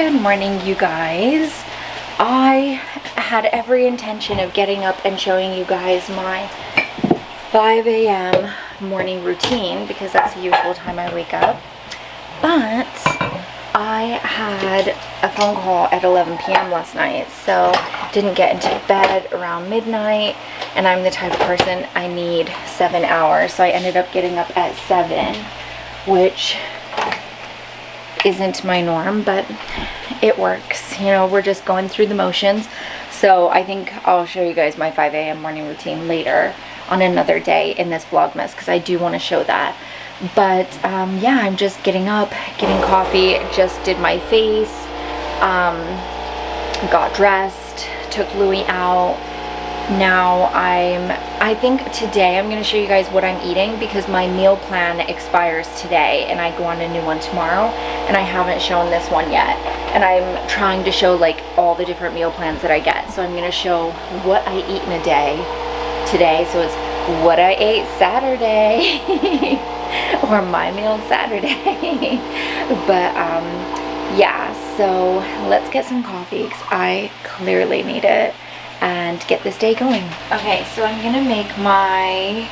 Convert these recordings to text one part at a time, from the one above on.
Good morning, you guys. I had every intention of getting up and showing you guys my 5 a.m. morning routine because that's the usual time I wake up. But I had a phone call at 11 p.m. last night, so didn't get into bed around midnight, and I'm the type of person I need 7 hours, so I ended up getting up at 7, which isn't my norm, but it works. You know, we're just going through the motions. So I think I'll show you guys my 5 a.m. morning routine later on another day in this Vlogmas because I do want to show that. But yeah, I'm just getting up, getting coffee, just did my face, got dressed, took Louis out. Now I think today I'm going to show you guys what I'm eating because my meal plan expires today and I go on a new one tomorrow, and I haven't shown this one yet, and I'm trying to show like all the different meal plans that I get. So I'm going to show what I eat in a day today. So it's what I ate Saturday or my meal Saturday. But yeah, so let's get some coffee because I clearly need it and get this day going. Okay, so I'm gonna make my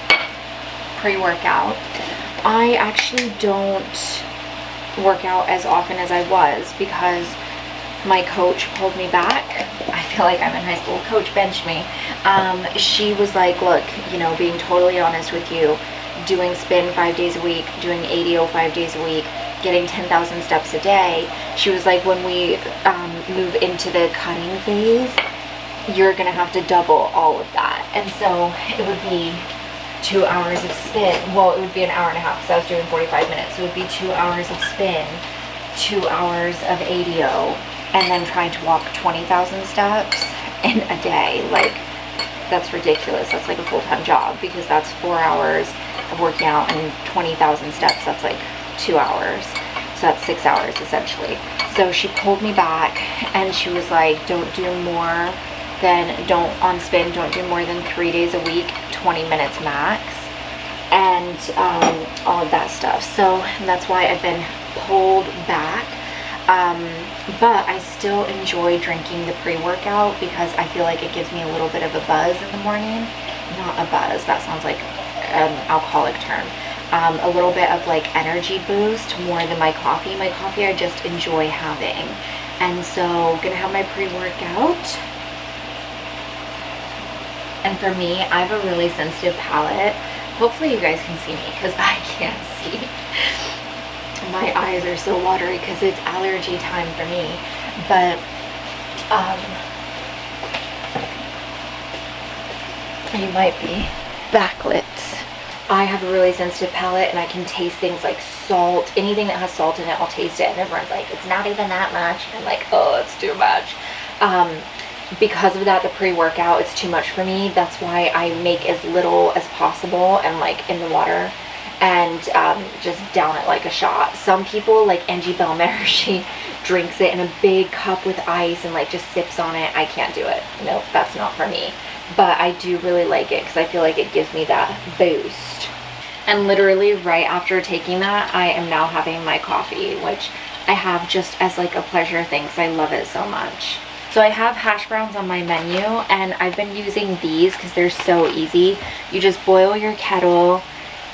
pre-workout. I actually don't work out as often as I was because my coach pulled me back. I feel like I'm in high school. Coach benched me. She was like, look, you know, being totally honest with you, doing spin 5 days a week, doing ADO 5 days a week, getting 10,000 steps a day, she was like, when we move into the cutting phase, you're gonna have to double all of that. And so it would be 2 hours of spin. Well, it would be an hour and a half because I was doing 45 minutes. So it would be 2 hours of spin, 2 hours of ADO, and then trying to walk 20,000 steps in a day. Like, that's ridiculous. That's like a full-time job because that's 4 hours of working out and 20,000 steps. That's like 2 hours. So that's 6 hours essentially. So she pulled me back and she was like, don't do more than, on spin, don't do more than 3 days a week, 20 minutes max, and all of that stuff. So that's why I've been pulled back. But I still enjoy drinking the pre-workout because I feel like it gives me a little bit of a buzz in the morning. Not a buzz, that sounds like an alcoholic term. A little bit of like energy boost more than my coffee. My coffee I just enjoy having. And so gonna have my pre-workout. And for me, I have a really sensitive palate. Hopefully you guys can see me because I can't see. My eyes are so watery because it's allergy time for me. But you might be backlit. I have a really sensitive palate and I can taste things like salt. Anything that has salt in it, I'll taste it. And everyone's like, it's not even that much. And I'm like, oh, it's too much. Because of that, the pre-workout, it's too much for me. That's why I make as little as possible and like in the water and just down it like a shot. Some people, like Angie Bellmare, she drinks it in a big cup with ice and like just sips on it. I can't do it. Nope, that's not for me. But I do really like it because I feel like it gives me that boost. And literally right after taking that, I am now having my coffee, which I have just as like a pleasure thing because I love it so much. So I have hash browns on my menu and I've been using these because they're so easy. You just boil your kettle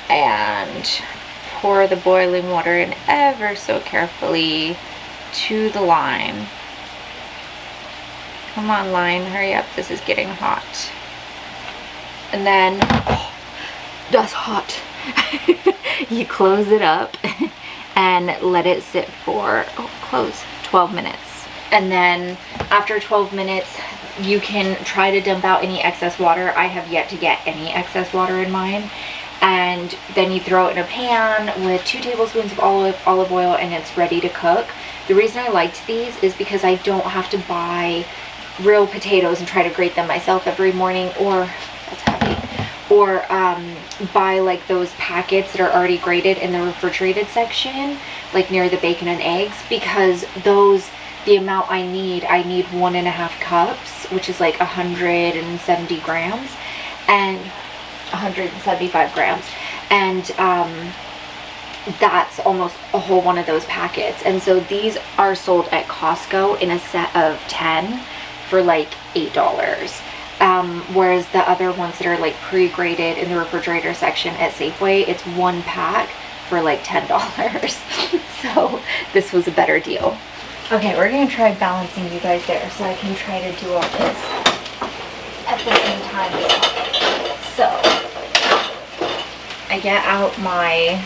and pour the boiling water in ever so carefully to the line. Come on, line, hurry up, this is getting hot. And then, oh, that's hot. You close it up and let it sit for, 12 minutes. And then after 12 minutes, you can try to dump out any excess water. I have yet to get any excess water in mine. And then you throw it in a pan with 2 tablespoons of olive oil and it's ready to cook. The reason I liked these is because I don't have to buy real potatoes and try to grate them myself every morning, or, that's heavy, or buy like those packets that are already grated in the refrigerated section, like near the bacon and eggs, because those, the amount I need 1.5 cups, which is like 170 grams, and 175 grams, and that's almost a whole one of those packets. And so these are sold at Costco in a set of 10 for like $8. Whereas the other ones that are like pre-graded in the refrigerator section at Safeway, it's one pack for like $10. So this was a better deal. Okay, we're gonna try balancing you guys there so I can try to do all this at the same time. So I get out my,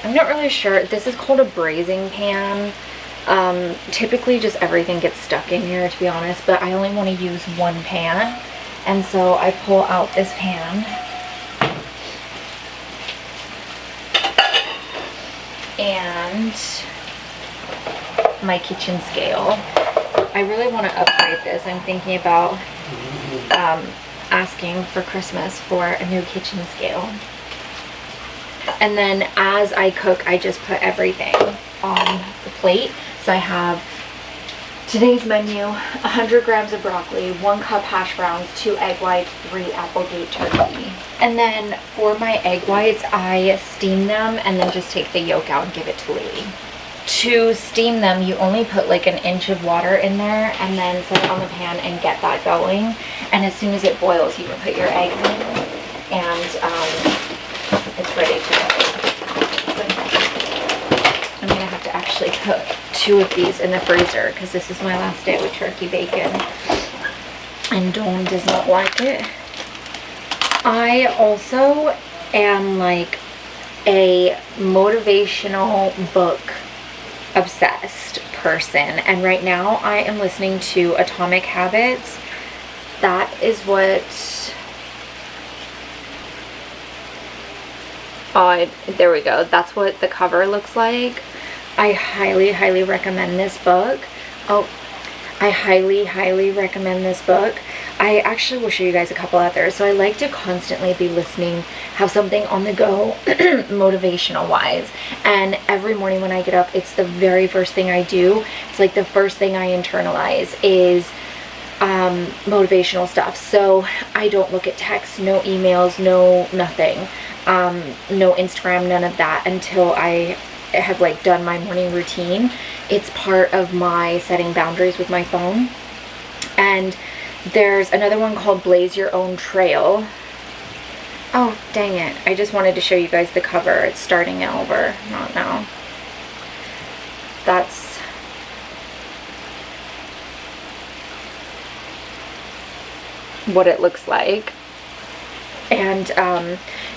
I'm not really sure, this is called a braising pan. Typically just everything gets stuck in here, to be honest, but I only want to use one pan, and so I pull out this pan and my kitchen scale. I really want to upgrade this. I'm thinking about asking for Christmas for a new kitchen scale. And then as I cook, I just put everything on the plate. So I have today's menu: 100 grams of broccoli, 1 cup hash browns, 2 egg whites, 3 Applegate turkey. And then for my egg whites, I steam them and then just take the yolk out and give it to Lily. To steam them, you only put like an inch of water in there and then set it on the pan and get that going. And as soon as it boils, you can put your eggs in and it's ready to go. I'm gonna have to actually put 2 of these in the freezer because this is my last day with turkey bacon and Dawn does not like it. I also am like a motivational book obsessed person, and right now I am listening to Atomic Habits. That is what there we go. That's what the cover looks like. I highly recommend this book. I highly recommend this book. I actually will show you guys a couple others. So I like to constantly be listening, have something on the go motivational wise, and every morning when I get up, it's the very first thing I do. It's like the first thing I internalize is motivational stuff. So I don't look at texts, no emails, no nothing, no Instagram, none of that until I have like done my morning routine. It's part of my setting boundaries with my phone. And there's another one called Blaze Your Own Trail. Oh dang it, I just wanted to show you guys the cover. It's starting over, not now. That's what it looks like. And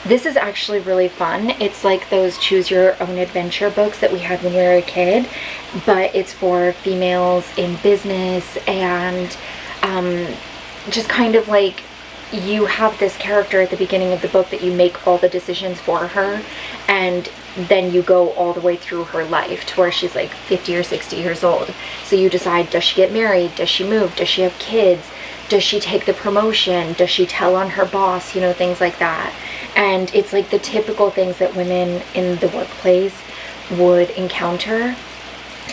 this is actually really fun. It's like those choose your own adventure books that we had when we were a kid, but it's for females in business, and just kind of like you have this character at the beginning of the book that you make all the decisions for her, and then you go all the way through her life to where she's like 50 or 60 years old. So you decide, does she get married? Does she move? Does she have kids? Does she take the promotion? Does she tell on her boss? You know, things like that. And it's like the typical things that women in the workplace would encounter.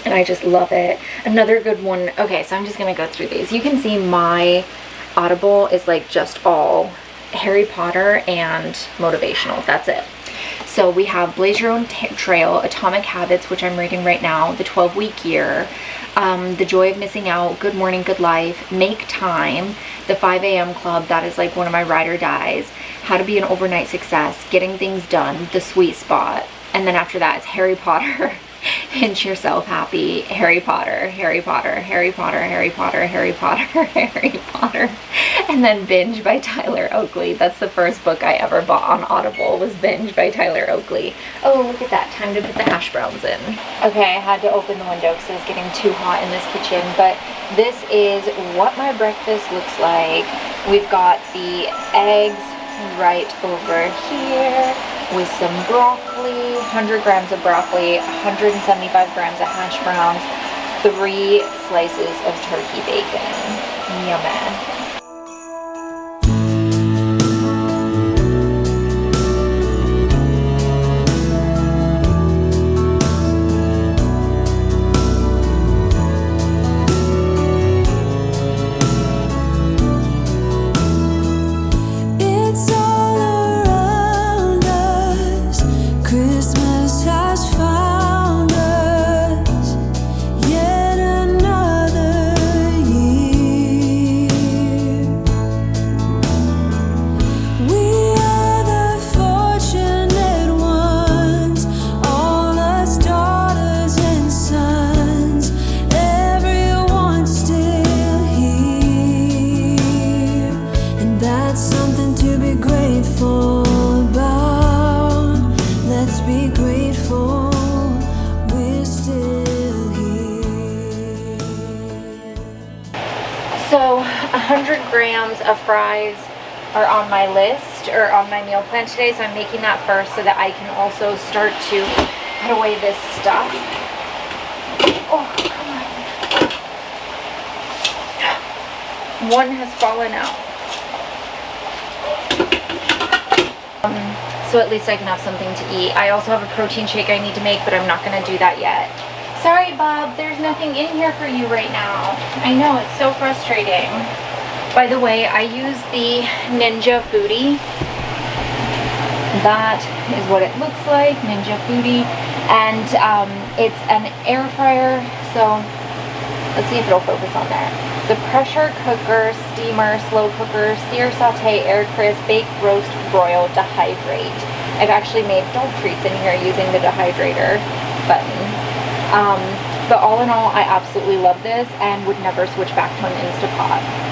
And I just love it. Another good one. Okay, so I'm just going to go through these. You can see my Audible is like just all Harry Potter and motivational. That's it. So we have Blaze Your Own Trail, Atomic Habits, which I'm reading right now, The 12-Week Year, The Joy of Missing Out, Good Morning, Good Life, Make Time, The 5 a.m. Club, that is like one of my ride or dies, How to Be an Overnight Success, Getting Things Done, The Sweet Spot, and then after that it's Harry Potter, Hint Yourself Happy, Harry Potter, Harry Potter, Harry Potter, Harry Potter, Harry Potter, Harry Potter, and then Binge by Tyler Oakley. That's the first book I ever bought on Audible, was Binge by Tyler Oakley. Oh, look at that. Time to put the hash browns in. Okay, I had to open the window because it was getting too hot in this kitchen, but this is what my breakfast looks like. We've got the eggs right over here with some broccoli, 100 grams of broccoli, 175 grams of hash browns, 3 slices of turkey bacon. Yummy. It's all around us. Christmas time. So 100 grams of fries are on my list, or on my meal plan today, so I'm making that first so that I can also start to put away this stuff. Oh, come on. One has fallen out. So at least I can have something to eat. I also have a protein shake I need to make, but I'm not going to do that yet. Sorry, Bob, there's nothing in here for you right now. I know, it's so frustrating. By the way, I use the Ninja Foodie. That is what it looks like, Ninja Foodie. And it's an air fryer, so let's see if it'll focus on there. The pressure cooker, steamer, slow cooker, sear, saute, air crisp, bake, roast, broil, dehydrate. I've actually made dog treats in here using the dehydrator button. But all in all, I absolutely love this and would never switch back to an Instapot.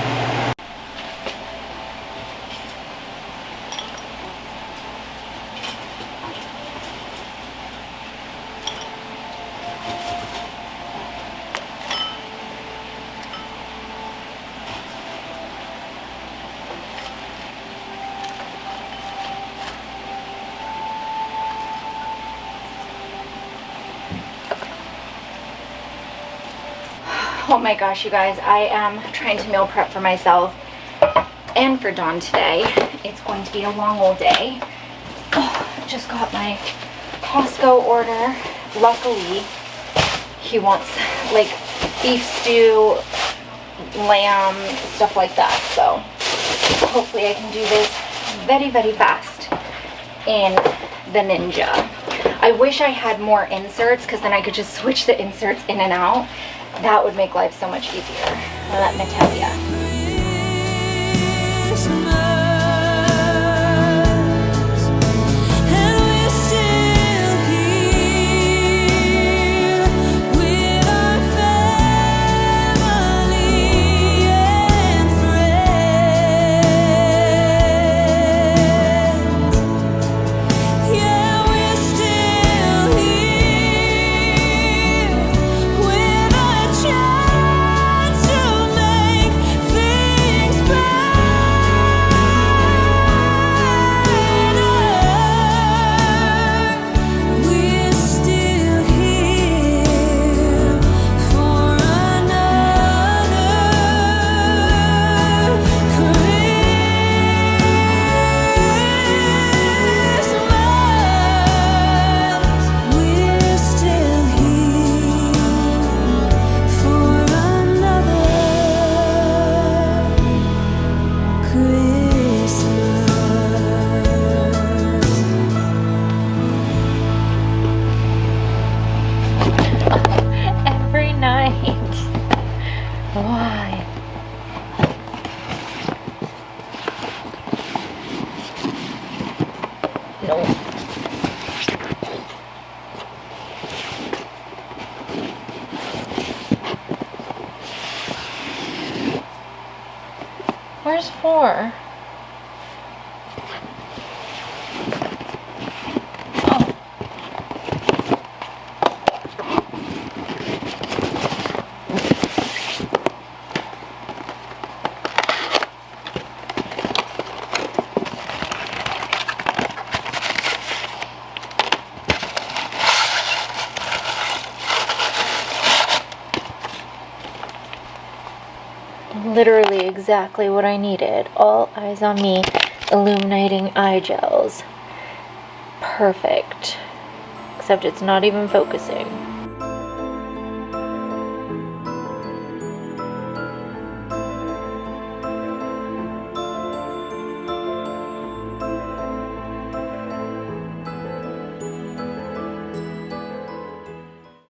Oh my gosh, you guys, I am trying to meal prep for myself and for Dawn today. It's going to be a long old day. Oh, just got my Costco order. Luckily, he wants like beef stew, lamb, stuff like that. So hopefully I can do this very, very fast in the Ninja. I wish I had more inserts, because then I could just switch the inserts in and out. That would make life so much easier, let me tell ya. Why? No. Where's 4? Literally exactly what I needed. All eyes on me, illuminating eye gels. Perfect. Except it's not even focusing.